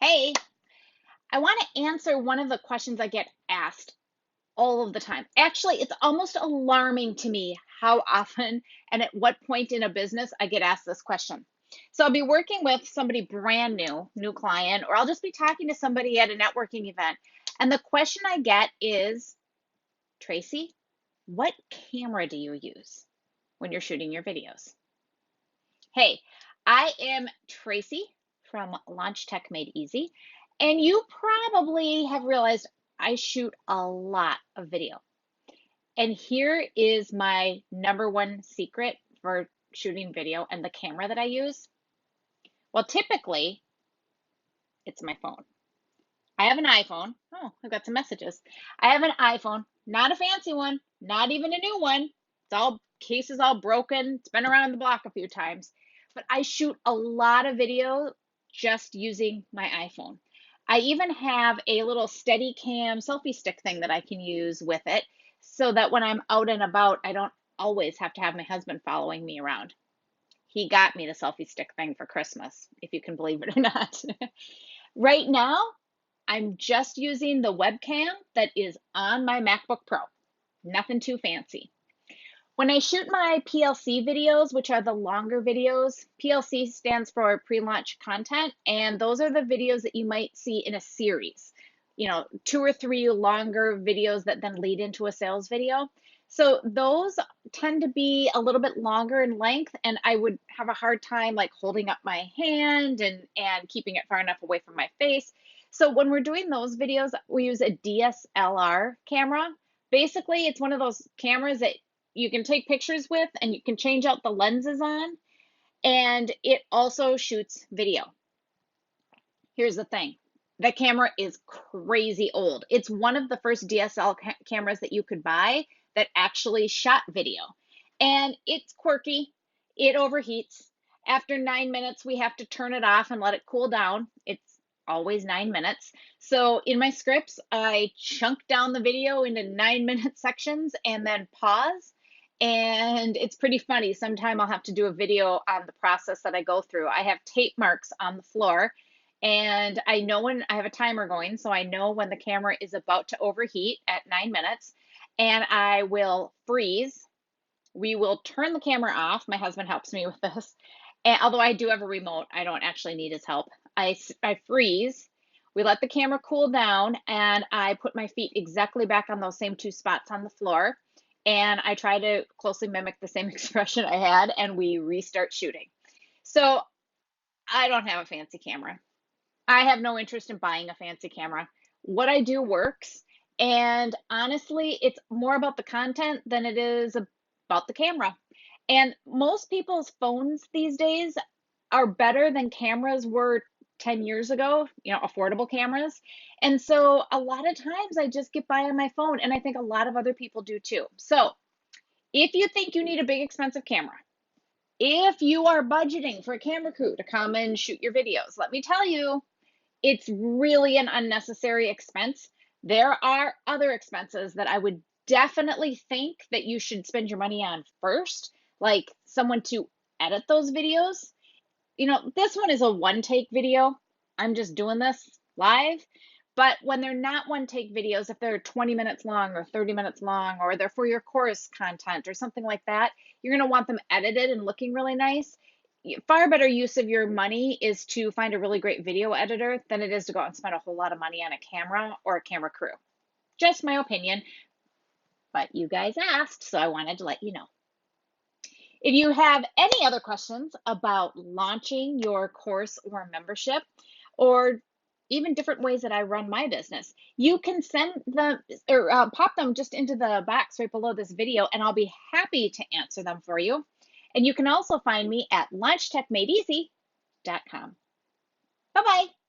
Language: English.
Hey, I want to answer one of the questions I get asked all of the time. Actually, it's almost alarming to me how often and at what point in a business I get asked this question. So I'll be working with somebody brand new client, or I'll just be talking to somebody at a networking event. And the question I get is, Tracy, what camera do you use when you're shooting your videos? Hey, I am Tracy from Launch Tech Made Easy, and you probably have realized I shoot a lot of video. And here is my number one secret for shooting video and the camera that I use. Well, typically, it's my phone. I have an iPhone. Oh, I've got some messages. I have an iPhone, not a fancy one, not even a new one. It's all cases all broken. It's been around the block a few times. But I shoot a lot of video just using my iPhone. I even have a little steady cam selfie stick thing that I can use with it so that when I'm out and about, I don't always have to have my husband following me around. He got me the selfie stick thing for Christmas, if you can believe it or not. Right now, I'm just using the webcam that is on my MacBook Pro. Nothing too fancy. When I shoot my PLC videos, which are the longer videos, PLC stands for pre-launch content, and those are the videos that you might see in a series. You know, 2 or 3 longer videos that then lead into a sales video. So those tend to be a little bit longer in length, and I would have a hard time like holding up my hand and keeping it far enough away from my face. So when we're doing those videos, we use a DSLR camera. Basically, it's one of those cameras that you can take pictures with and you can change out the lenses on, and it also shoots video. Here's the thing. The camera is crazy old. It's one of the first DSLR cameras that you could buy that actually shot video. And it's quirky. It overheats. After 9 minutes, we have to turn it off and let it cool down. It's always 9 minutes. So in my scripts, I chunk down the video into 9 minute sections and then pause. And it's pretty funny. Sometime I'll have to do a video on the process that I go through. I have tape marks on the floor, and I know when I have a timer going, so I know when the camera is about to overheat at 9 minutes, and I will freeze. We will turn the camera off. My husband helps me with this. And although I do have a remote, I don't actually need his help. I freeze. We let the camera cool down, and I put my feet exactly back on those same 2 spots on the floor. And I try to closely mimic the same expression I had, and we restart shooting. So I don't have a fancy camera. I have no interest in buying a fancy camera. What I do works. And honestly, it's more about the content than it is about the camera. And most people's phones these days are better than cameras were 10 years ago, affordable cameras. And so a lot of times I just get by on my phone, and I think a lot of other people do too. So if you think you need a big expensive camera, if you are budgeting for a camera crew to come and shoot your videos, let me tell you, it's really an unnecessary expense. There are other expenses that I would definitely think that you should spend your money on first, like someone to edit those videos. This one is a one-take video. I'm just doing this live. But when they're not one-take videos, if they're 20 minutes long or 30 minutes long, or they're for your course content or something like that, you're going to want them edited and looking really nice. Far better use of your money is to find a really great video editor than it is to go out and spend a whole lot of money on a camera or a camera crew. Just my opinion, but you guys asked, so I wanted to let you know. If you have any other questions about launching your course or membership, or even different ways that I run my business, you can send them or pop them just into the box right below this video, and I'll be happy to answer them for you. And you can also find me at launchtechmadeeasy.com. Bye-bye.